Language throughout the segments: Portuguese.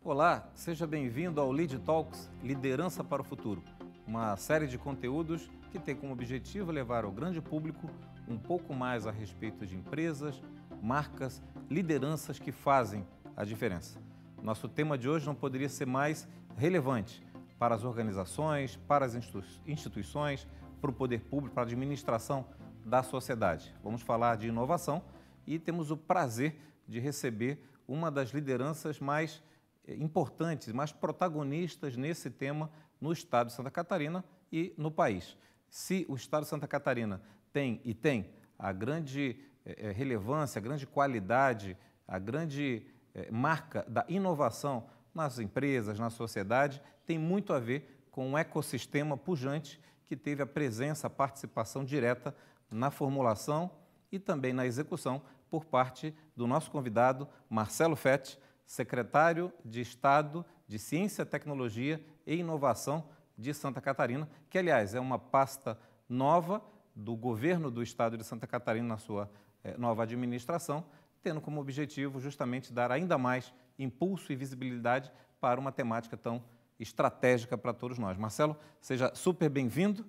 Olá, seja bem-vindo ao Lead Talks Liderança para o Futuro, uma série de conteúdos que tem como objetivo levar ao grande público um pouco mais a respeito de empresas, marcas, lideranças que fazem a diferença. Nosso tema de hoje não poderia ser mais relevante para as organizações, para as instituições, para o poder público, para a administração da sociedade. Vamos falar de inovação e temos o prazer de receber uma das lideranças mais importantes, mais protagonistas nesse tema no estado de Santa Catarina e no país. Se o estado de Santa Catarina tem a grande relevância, a grande qualidade, a grande marca da inovação nas empresas, na sociedade, tem muito a ver com um ecossistema pujante que teve a presença, a participação direta na formulação e também na execução por parte do nosso convidado, Marcelo Fetti, secretário de Estado de Ciência, Tecnologia e Inovação de Santa Catarina, que, aliás, é uma pasta nova do governo do Estado de Santa Catarina na sua nova administração, tendo como objetivo justamente dar ainda mais impulso e visibilidade para uma temática tão estratégica para todos nós. Marcelo, seja super bem-vindo.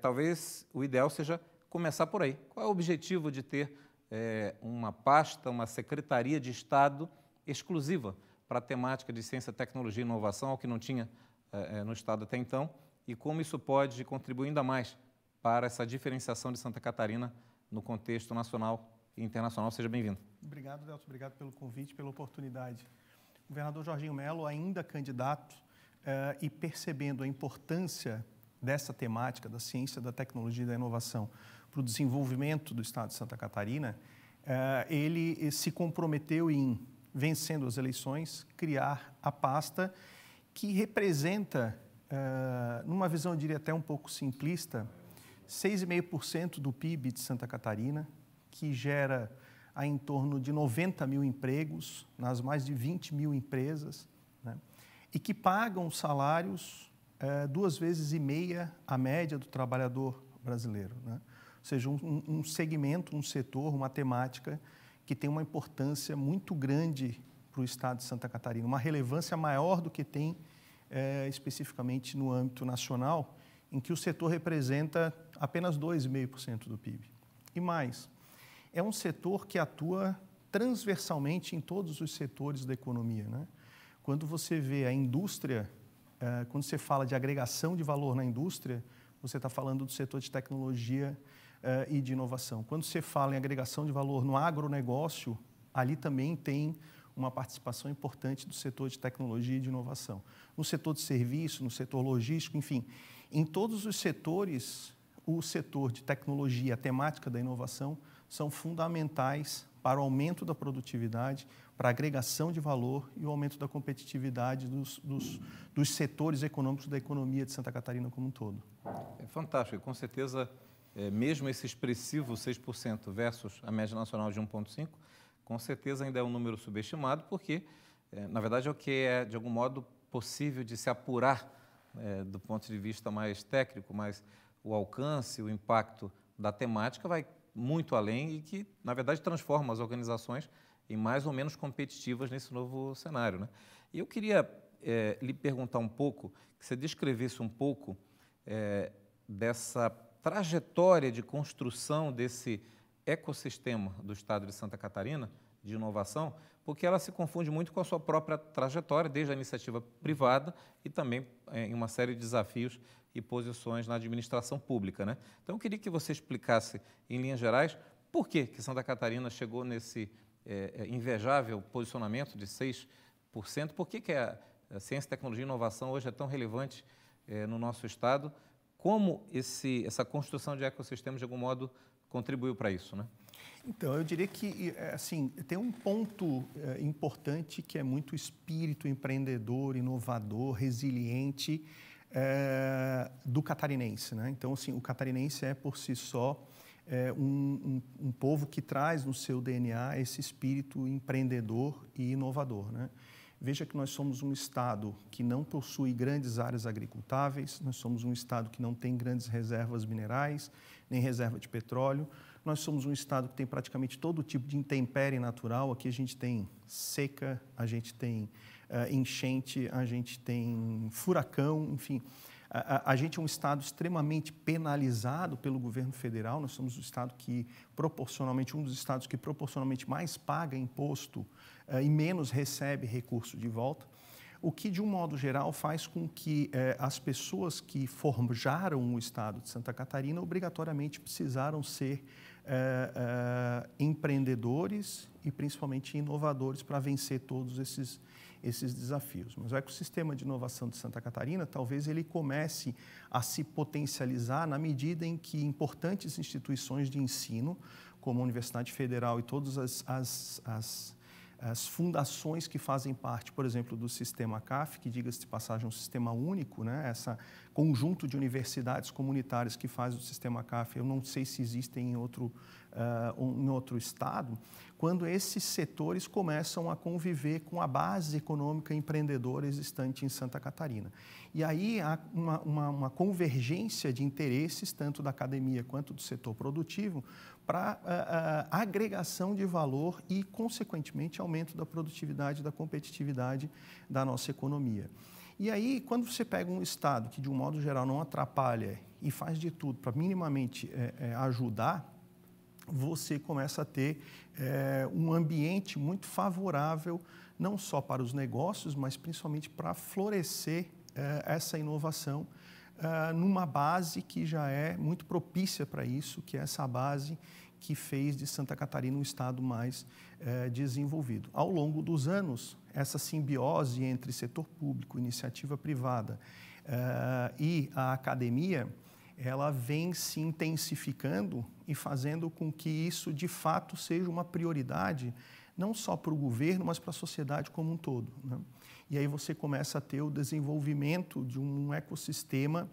Talvez o ideal seja começar por aí. Qual é o objetivo de ter uma pasta, uma secretaria de Estado exclusiva para a temática de ciência, tecnologia e inovação, ao que não tinha no Estado até então, e como isso pode contribuir ainda mais para essa diferenciação de Santa Catarina no contexto nacional e internacional? Seja bem-vindo. Obrigado, Delcio. Obrigado pelo convite, pela oportunidade. O governador Jorginho Melo, ainda candidato e percebendo a importância dessa temática da ciência, da tecnologia e da inovação para o desenvolvimento do Estado de Santa Catarina, ele se comprometeu em, vencendo as eleições, criar a pasta que representa, numa visão, eu diria até um pouco simplista, 6,5% do PIB de Santa Catarina, que gera em torno de 90 mil empregos nas mais de 20 mil empresas, né? E que pagam salários 2,5 vezes a média do trabalhador brasileiro, né? Ou seja, um segmento, um setor, uma temática que tem uma importância muito grande para o Estado de Santa Catarina, uma relevância maior do que tem especificamente no âmbito nacional, em que o setor representa apenas 2,5% do PIB. E mais, é um setor que atua transversalmente em todos os setores da economia, né? Quando você vê a indústria, quando você fala de agregação de valor na indústria, você está falando do setor de tecnologia e de inovação. Quando você fala em agregação de valor no agronegócio, ali também tem uma participação importante do setor de tecnologia e de inovação. No setor de serviço, no setor logístico, enfim, em todos os setores, o setor de tecnologia, a temática da inovação, são fundamentais para o aumento da produtividade, para a agregação de valor e o aumento da competitividade dos setores econômicos da economia de Santa Catarina como um todo. É fantástico, com certeza, mesmo esse expressivo 6% versus a média nacional de 1,5%, com certeza ainda é um número subestimado, porque, na verdade, é o que é, de algum modo, possível de se apurar do ponto de vista mais técnico, mas o alcance, o impacto da temática vai muito além e que, na verdade, transforma as organizações em mais ou menos competitivas nesse novo cenário, né? E eu queria lhe perguntar um pouco, que você descrevesse um pouco dessa trajetória de construção desse ecossistema do Estado de Santa Catarina, de inovação, porque ela se confunde muito com a sua própria trajetória, desde a iniciativa privada e também em uma série de desafios e posições na administração pública, né? Então, eu queria que você explicasse, em linhas gerais, por que Santa Catarina chegou nesse invejável posicionamento de 6%, por que a ciência, tecnologia e inovação hoje é tão relevante no nosso Estado, como essa construção de ecossistema, de algum modo, contribuiu para isso, né? Então, eu diria que, assim, tem um ponto importante que é muito o espírito empreendedor, inovador, resiliente do catarinense, né? Então, assim, o catarinense é, por si só, um povo que traz no seu DNA esse espírito empreendedor e inovador, né? Veja que nós somos um estado que não possui grandes áreas agricultáveis, nós somos um estado que não tem grandes reservas minerais, nem reserva de petróleo, Nós somos um estado que tem praticamente todo tipo de intempérie natural. Aqui a gente tem seca, a gente tem enchente, a gente tem furacão, enfim. A gente é um estado extremamente penalizado pelo governo federal. Nós somos um estado que proporcionalmente, um dos estados que proporcionalmente mais paga imposto e menos recebe recurso de volta. O que, de um modo geral, faz com que as pessoas que forjaram o estado de Santa Catarina obrigatoriamente precisaram ser empreendedores e principalmente inovadores para vencer todos esses desafios. Mas o ecossistema de inovação de Santa Catarina, talvez ele comece a se potencializar na medida em que importantes instituições de ensino, como a Universidade Federal e todas as fundações que fazem parte, por exemplo, do sistema CAF, que, diga-se de passagem, é um sistema único, né? Esse conjunto de universidades comunitárias que faz o sistema CAF, eu não sei se existem em outro estado, quando esses setores começam a conviver com a base econômica empreendedora existente em Santa Catarina. E aí há uma convergência de interesses, tanto da academia quanto do setor produtivo, para agregação de valor e, consequentemente, aumento da produtividade e da competitividade da nossa economia. E aí, quando você pega um estado que, de um modo geral, não atrapalha e faz de tudo para minimamente ajudar, você começa a ter um ambiente muito favorável, não só para os negócios, mas principalmente para florescer essa inovação numa base que já é muito propícia para isso, que é essa base que fez de Santa Catarina um estado mais desenvolvido. Ao longo dos anos, essa simbiose entre setor público, iniciativa privada e a academia, ela vem se intensificando e fazendo com que isso, de fato, seja uma prioridade, não só para o governo, mas para a sociedade como um todo, né? E aí você começa a ter o desenvolvimento de um ecossistema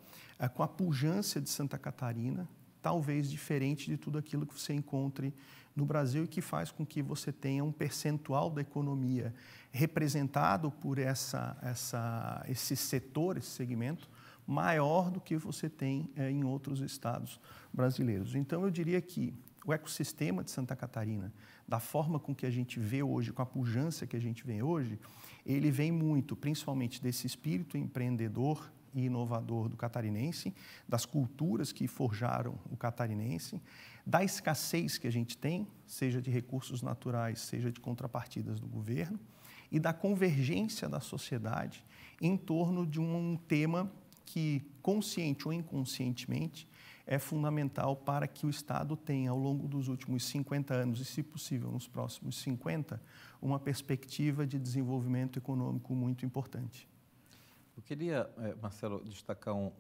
com a pujança de Santa Catarina, talvez diferente de tudo aquilo que você encontre no Brasil e que faz com que você tenha um percentual da economia representado por esse setor, esse segmento, maior do que você tem em outros estados brasileiros. Então, eu diria que o ecossistema de Santa Catarina, da forma com que a gente vê hoje, com a pujança que a gente vê hoje, ele vem muito, principalmente, desse espírito empreendedor e inovador do catarinense, das culturas que forjaram o catarinense, da escassez que a gente tem, seja de recursos naturais, seja de contrapartidas do governo, e da convergência da sociedade em torno de um tema que, consciente ou inconscientemente, é fundamental para que o Estado tenha, ao longo dos últimos 50 anos, e, se possível, nos próximos 50, uma perspectiva de desenvolvimento econômico muito importante. Eu queria, Marcelo, destacar um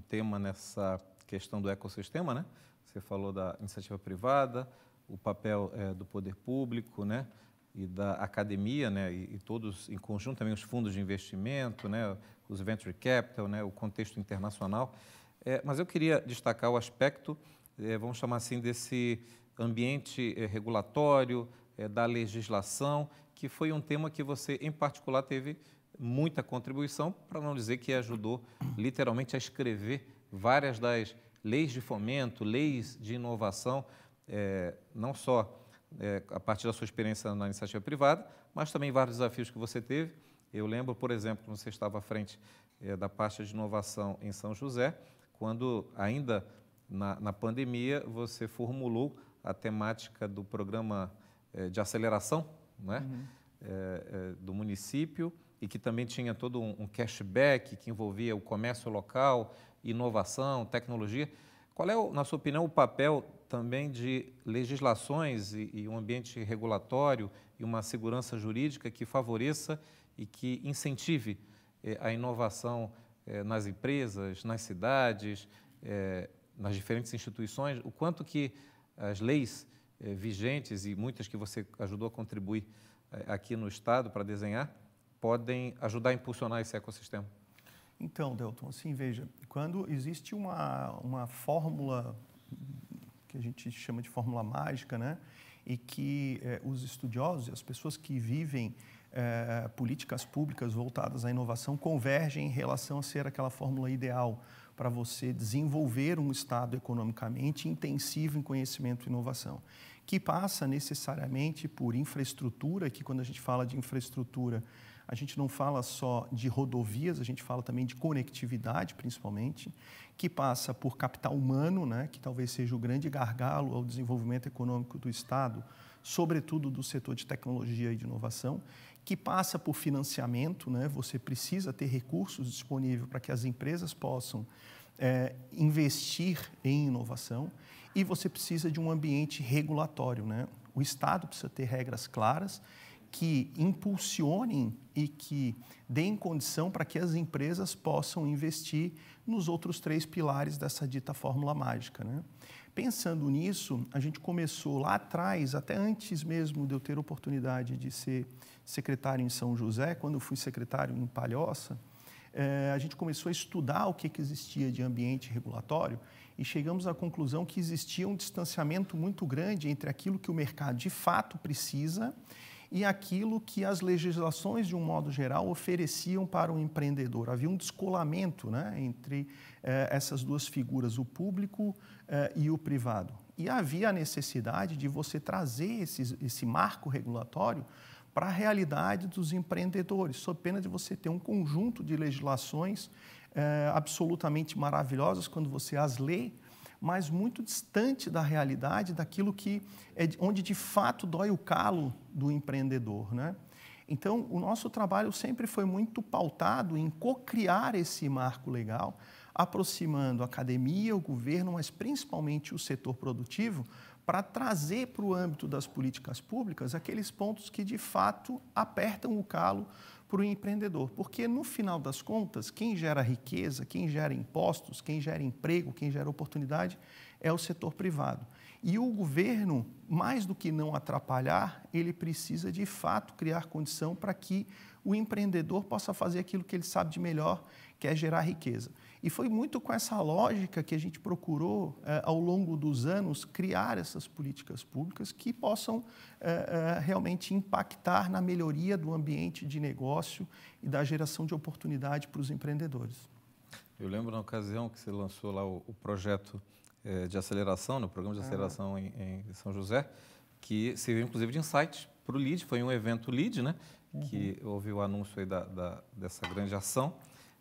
tema nessa questão do ecossistema, né? Você falou da iniciativa privada, o papel do poder público, né? E da academia, né? E todos em conjunto, também os fundos de investimento, né? Os venture capital, né? O contexto internacional. Mas eu queria destacar o aspecto, vamos chamar assim, desse ambiente regulatório, da legislação, que foi um tema que você, em particular, teve muita contribuição, para não dizer que ajudou literalmente a escrever várias das leis de fomento, leis de inovação, não só a partir da sua experiência na iniciativa privada, mas também vários desafios que você teve. Eu lembro, por exemplo, quando você estava à frente da pasta de inovação em São José, quando ainda na pandemia você formulou a temática do programa de aceleração, né? Do município, e que também tinha todo um cashback que envolvia o comércio local, inovação, tecnologia. Qual é, na sua opinião, o papel também de legislações e um ambiente regulatório e uma segurança jurídica que favoreça e que incentive a inovação nas empresas, nas cidades, nas diferentes instituições? O quanto que as leis vigentes e muitas que você ajudou a contribuir aqui no Estado para desenhar podem ajudar a impulsionar esse ecossistema? Então, Delton, assim, veja, quando existe uma fórmula que a gente chama de fórmula mágica, né, e que os estudiosos, as pessoas que vivem políticas públicas voltadas à inovação convergem em relação a ser aquela fórmula ideal para você desenvolver um Estado economicamente intensivo em conhecimento e inovação, que passa necessariamente por infraestrutura, que quando a gente fala de infraestrutura, a gente não fala só de rodovias, a gente fala também de conectividade, principalmente, que passa por capital humano, né, que talvez seja o grande gargalo ao desenvolvimento econômico do Estado, sobretudo do setor de tecnologia e de inovação, que passa por financiamento, né, você precisa ter recursos disponíveis para que as empresas possam investir em inovação, e você precisa de um ambiente regulatório, né? O Estado precisa ter regras claras que impulsionem e que deem condição para que as empresas possam investir nos outros 3 pilares dessa dita fórmula mágica, né? Pensando nisso, a gente começou lá atrás, até antes mesmo de eu ter a oportunidade de ser secretário em São José, quando eu fui secretário em Palhoça, a gente começou a estudar o que existia de ambiente regulatório e chegamos à conclusão que existia um distanciamento muito grande entre aquilo que o mercado de fato precisa e aquilo que as legislações, de um modo geral, ofereciam para o empreendedor. Havia um descolamento, né, entre essas duas figuras, o público e o privado. E havia a necessidade de você trazer esse marco regulatório para a realidade dos empreendedores, sob pena de você ter um conjunto de legislações absolutamente maravilhosas quando você as lê, mas muito distante da realidade, daquilo que onde de fato dói o calo do empreendedor, né? Então, o nosso trabalho sempre foi muito pautado em co-criar esse marco legal, aproximando a academia, o governo, mas principalmente o setor produtivo, para trazer para o âmbito das políticas públicas aqueles pontos que de fato apertam o calo para o empreendedor. Porque, no final das contas, quem gera riqueza, quem gera impostos, quem gera emprego, quem gera oportunidade é o setor privado. E o governo, mais do que não atrapalhar, ele precisa de fato criar condição para que o empreendedor possa fazer aquilo que ele sabe de melhor, que é gerar riqueza. E foi muito com essa lógica que a gente procurou, ao longo dos anos, criar essas políticas públicas que possam realmente impactar na melhoria do ambiente de negócio e da geração de oportunidade para os empreendedores. Eu lembro na ocasião que você lançou lá o projeto de aceleração, no programa de aceleração em São José, que serviu inclusive de insight para o LEAD, foi um evento LEAD, né? Que houve o anúncio aí dessa grande ação,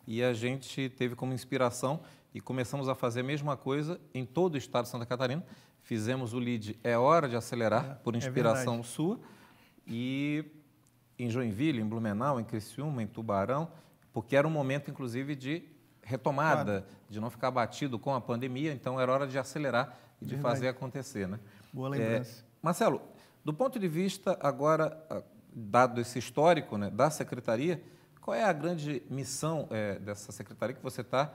e a gente teve como inspiração e começamos a fazer a mesma coisa em todo o estado de Santa Catarina. Fizemos o LEAD É Hora de Acelerar, por inspiração sua, e em Joinville, em Blumenau, em Criciúma, em Tubarão, porque era um momento, inclusive, de retomada, de não ficar batido com a pandemia, então era hora de acelerar e de fazer acontecer, né? Boa lembrança. Marcelo, do ponto de vista agora, dado esse histórico, né, da Secretaria, qual é a grande missão dessa Secretaria que você está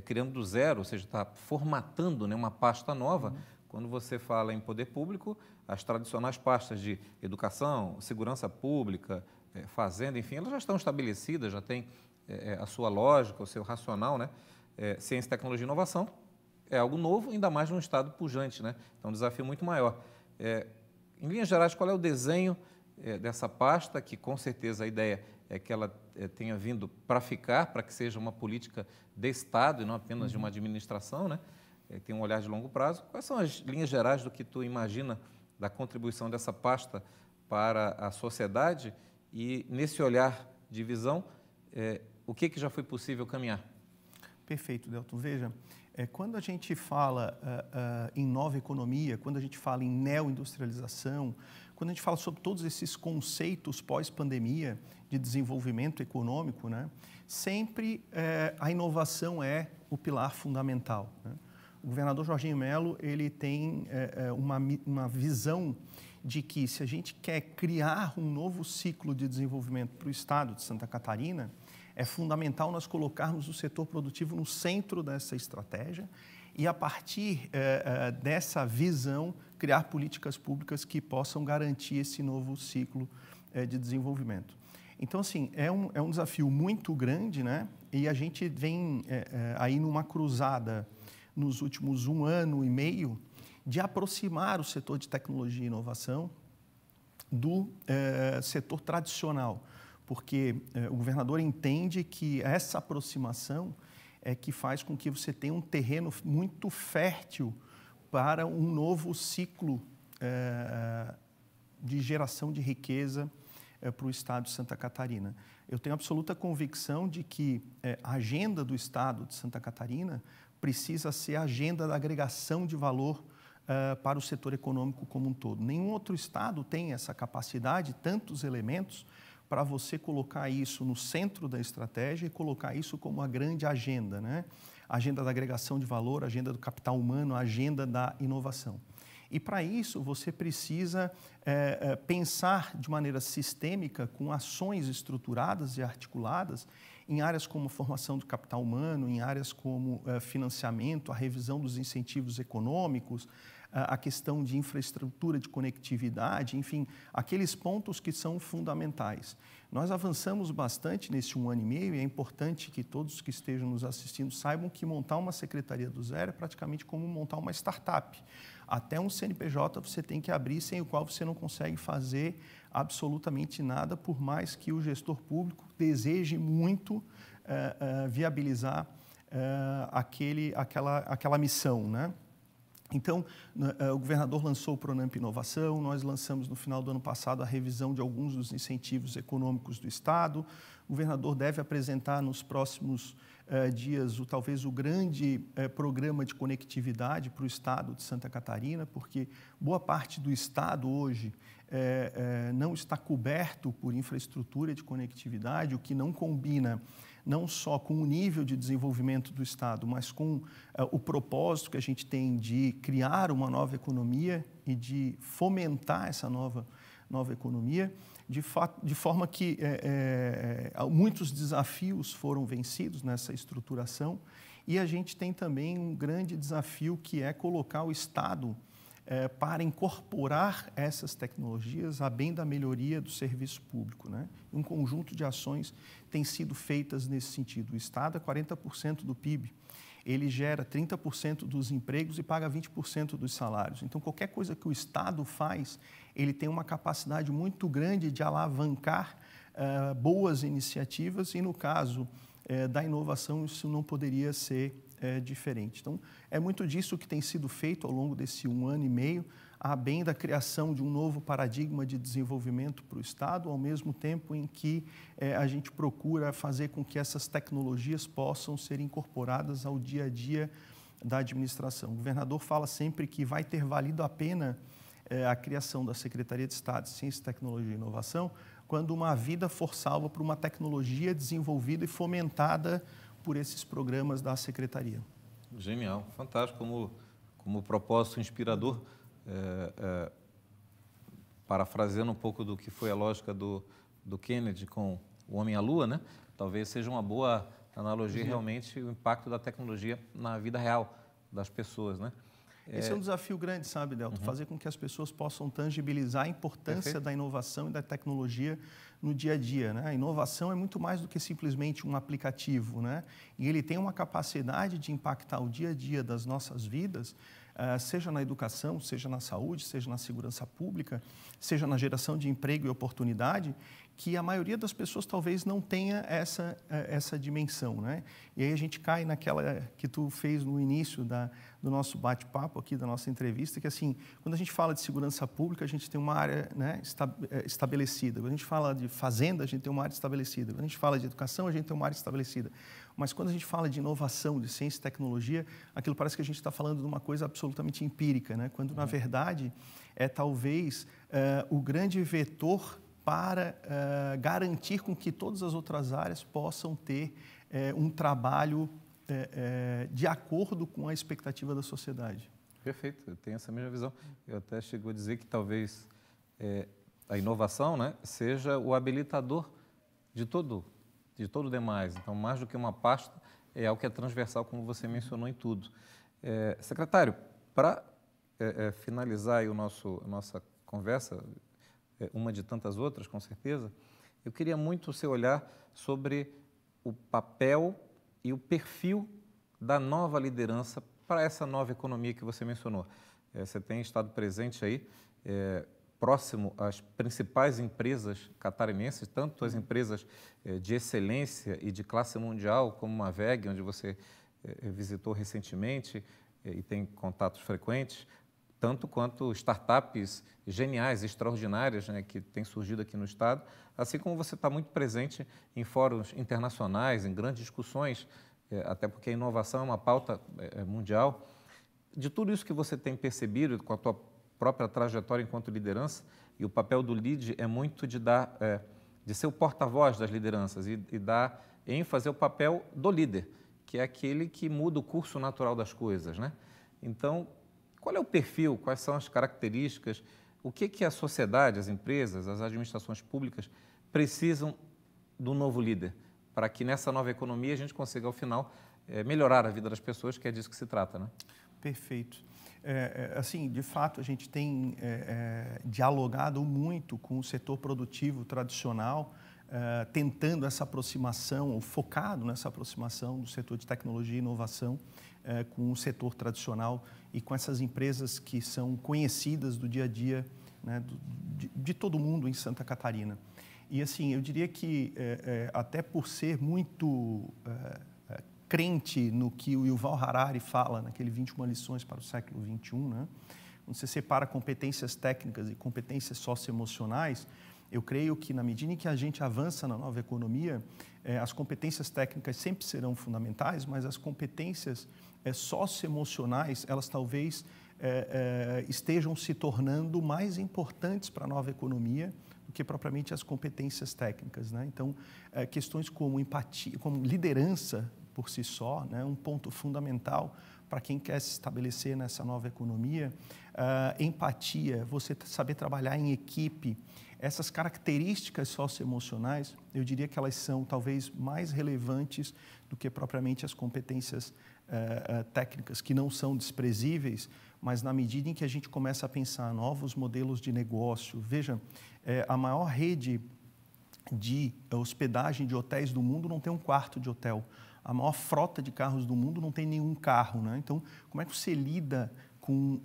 criando do zero, ou seja, está formatando, né, uma pasta nova? Quando você fala em poder público, as tradicionais pastas de educação, segurança pública, fazenda, enfim, elas já estão estabelecidas, já tem a sua lógica, o seu racional, né? Ciência, tecnologia e inovação é algo novo, ainda mais num estado pujante, né? É um desafio muito maior. Em linhas gerais, qual é o desenho dessa pasta, que com certeza a ideia é que ela tenha vindo para ficar, para que seja uma política de Estado e não apenas de uma administração, né? Tem um olhar de longo prazo. Quais são as linhas gerais do que tu imagina da contribuição dessa pasta para a sociedade e, nesse olhar de visão, o que já foi possível caminhar? Perfeito, Delton. Veja, quando a gente fala em nova economia, quando a gente fala em neoindustrialização, quando a gente fala sobre todos esses conceitos pós-pandemia de desenvolvimento econômico, né, sempre a inovação é o pilar fundamental, né? O governador Jorginho Mello, ele tem uma visão de que, se a gente quer criar um novo ciclo de desenvolvimento para o estado de Santa Catarina, é fundamental nós colocarmos o setor produtivo no centro dessa estratégia e, a partir dessa visão, criar políticas públicas que possam garantir esse novo ciclo de desenvolvimento. Então, assim, é um desafio muito grande, né? E a gente vem aí numa cruzada nos últimos 1 ano e meio de aproximar o setor de tecnologia e inovação do setor tradicional, porque o governador entende que essa aproximação é que faz com que você tenha um terreno muito fértil para um novo ciclo de geração de riqueza para o Estado de Santa Catarina. Eu tenho absoluta convicção de que a agenda do Estado de Santa Catarina precisa ser a agenda da agregação de valor para o setor econômico como um todo. Nenhum outro Estado tem essa capacidade, tantos elementos, para você colocar isso no centro da estratégia e colocar isso como a grande agenda, né? A agenda da agregação de valor, a agenda do capital humano, a agenda da inovação. E, para isso, você precisa pensar de maneira sistêmica, com ações estruturadas e articuladas, em áreas como formação do capital humano, em áreas como financiamento, a revisão dos incentivos econômicos, a questão de infraestrutura de conectividade, enfim, aqueles pontos que são fundamentais. Nós avançamos bastante nesse 1 ano e meio e é importante que todos que estejam nos assistindo saibam que montar uma secretaria do zero é praticamente como montar uma startup. Até um CNPJ você tem que abrir, sem o qual você não consegue fazer absolutamente nada, por mais que o gestor público deseje muito viabilizar aquela missão, né? Então, o governador lançou o Pronamp Inovação, nós lançamos no final do ano passado a revisão de alguns dos incentivos econômicos do Estado. O governador deve apresentar nos próximos dias talvez o grande programa de conectividade para o Estado de Santa Catarina, porque boa parte do Estado hoje não está coberto por infraestrutura de conectividade, o que não combina não só com o nível de desenvolvimento do Estado, mas com o propósito que a gente tem de criar uma nova economia e de fomentar essa nova economia, de forma que muitos desafios foram vencidos nessa estruturação e a gente tem também um grande desafio que é colocar o Estado para incorporar essas tecnologias a bem da melhoria do serviço público, né? Um conjunto de ações tem sido feitas nesse sentido. O Estado é 40% do PIB, ele gera 30% dos empregos e paga 20% dos salários. Então, qualquer coisa que o Estado faz, ele tem uma capacidade muito grande de alavancar boas iniciativas e, no caso da inovação, isso não poderia ser diferente. Então, é muito disso que tem sido feito ao longo desse 1 ano e meio, a bem da criação de um novo paradigma de desenvolvimento para o Estado, ao mesmo tempo em que a gente procura fazer com que essas tecnologias possam ser incorporadas ao dia a dia da administração. O governador fala sempre que vai ter valido a pena a criação da Secretaria de Estado de Ciência, Tecnologia e Inovação, quando uma vida for salva por uma tecnologia desenvolvida e fomentada por esses programas da Secretaria. Genial, fantástico, como propósito inspirador, parafraseando um pouco do que foi a lógica do Kennedy com o homem à lua, né? Talvez seja uma boa analogia realmente o impacto da tecnologia na vida real das pessoas, né? Esse é um desafio grande, sabe, Delton? Fazer com que as pessoas possam tangibilizar a importância da inovação e da tecnologia no dia a dia, né? A inovação é muito mais do que simplesmente um aplicativo, né? E ele tem uma capacidade de impactar o dia a dia das nossas vidas, seja na educação, seja na saúde, seja na segurança pública, seja na geração de emprego e oportunidade, que a maioria das pessoas talvez não tenha essa dimensão, né? E aí a gente cai naquela que tu fez no início do nosso bate-papo aqui, da nossa entrevista, que assim, quando a gente fala de segurança pública, a gente tem uma área, né, estabelecida. Quando a gente fala de fazenda, a gente tem uma área estabelecida. Quando a gente fala de educação, a gente tem uma área estabelecida. Mas quando a gente fala de inovação, de ciência e tecnologia, aquilo parece que a gente está falando de uma coisa absolutamente empírica, né? Quando, na verdade, é talvez o grande vetor para garantir com que todas as outras áreas possam ter um trabalho de acordo com a expectativa da sociedade. Perfeito, eu tenho essa mesma visão. Eu até chego a dizer que talvez a inovação, né, seja o habilitador de todo o demais. Então, mais do que uma pasta, é algo que é transversal, como você mencionou em tudo. Secretário, para finalizar aí a nossa conversa, uma de tantas outras, com certeza, eu queria muito o seu olhar sobre o papel e o perfil da nova liderança para essa nova economia que você mencionou. Você tem estado presente aí, próximo às principais empresas catarinenses, tanto as empresas de excelência e de classe mundial, como a WEG, onde você visitou recentemente e tem contatos frequentes, tanto quanto startups geniais, extraordinárias, né, que têm surgido aqui no Estado, assim como você está muito presente em fóruns internacionais, em grandes discussões, até porque a inovação é uma pauta mundial. De tudo isso que você tem percebido com a tua própria trajetória enquanto liderança, e o papel do LEAD é muito de de ser o porta-voz das lideranças e dar ênfase ao papel do líder, que é aquele que muda o curso natural das coisas, né? Então, qual é o perfil, quais são as características, o que a sociedade, as empresas, as administrações públicas precisam do novo líder, para que nessa nova economia a gente consiga, ao final, melhorar a vida das pessoas, que é disso que se trata, né? Perfeito. Assim, de fato, a gente tem dialogado muito com o setor produtivo tradicional, tentando essa aproximação, ou focado nessa aproximação do setor de tecnologia e inovação com o setor tradicional e com essas empresas que são conhecidas do dia a dia, né, de todo mundo em Santa Catarina. E assim, eu diria que até por ser muito crente no que o Yuval Harari fala naquele 21 lições para o século XXI, né? Quando você separa competências técnicas e competências socioemocionais, eu creio que na medida em que a gente avança na nova economia, as competências técnicas sempre serão fundamentais, mas as competências socioemocionais, elas talvez estejam se tornando mais importantes para a nova economia do que propriamente as competências técnicas, né? Então, questões como empatia, como liderança por si só, né, um ponto fundamental para quem quer se estabelecer nessa nova economia, empatia, você saber trabalhar em equipe, essas características socioemocionais, eu diria que elas são talvez mais relevantes do que propriamente as competências técnicas, que não são desprezíveis, mas na medida em que a gente começa a pensar novos modelos de negócio, veja, a maior rede de hospedagem de hotéis do mundo não tem um quarto de hotel. A maior frota de carros do mundo não tem nenhum carro, né? Então, como é que você lida com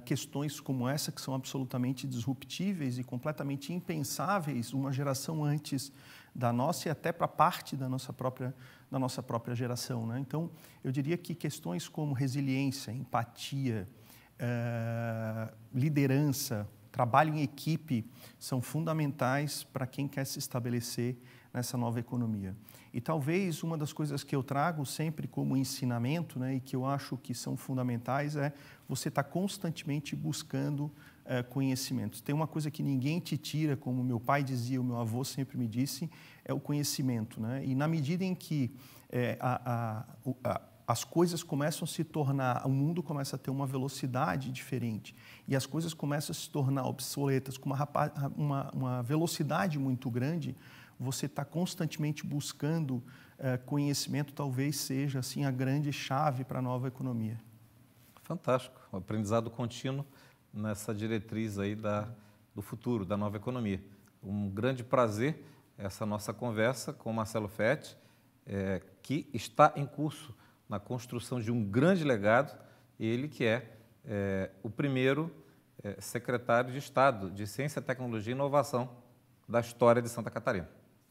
questões como essa, que são absolutamente disruptíveis e completamente impensáveis uma geração antes da nossa e até para parte da nossa própria geração, né? Então, eu diria que questões como resiliência, empatia, liderança, trabalho em equipe são fundamentais para quem quer se estabelecer nessa nova economia. E talvez uma das coisas que eu trago sempre como ensinamento, né, e que eu acho que são fundamentais, é você estar constantemente buscando conhecimentos. Tem uma coisa que ninguém te tira, como meu pai dizia, o meu avô sempre me disse, é o conhecimento, né? E na medida em que as coisas começam a se tornar, o mundo começa a ter uma velocidade diferente e as coisas começam a se tornar obsoletas com uma velocidade muito grande, você está constantemente buscando conhecimento, talvez seja assim a grande chave para a nova economia. Fantástico, o aprendizado contínuo nessa diretriz aí do futuro, da nova economia. Um grande prazer essa nossa conversa com o Marcelo Fetti, que está em curso na construção de um grande legado, ele que é o primeiro secretário de Estado de Ciência, Tecnologia e Inovação da história de Santa Catarina.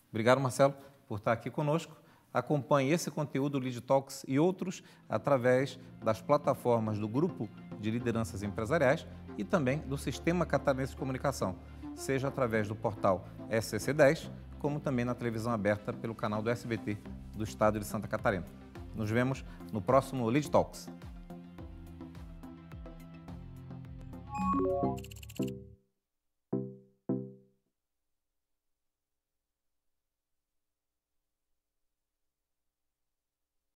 Obrigado, Marcelo, por estar aqui conosco. Acompanhe esse conteúdo, o Lead Talks e outros, através das plataformas do Grupo de Lideranças Empresariais e também do Sistema Catarinense de Comunicação, seja através do portal SCC10, como também na televisão aberta pelo canal do SBT do Estado de Santa Catarina. Nos vemos no próximo Lead Talks.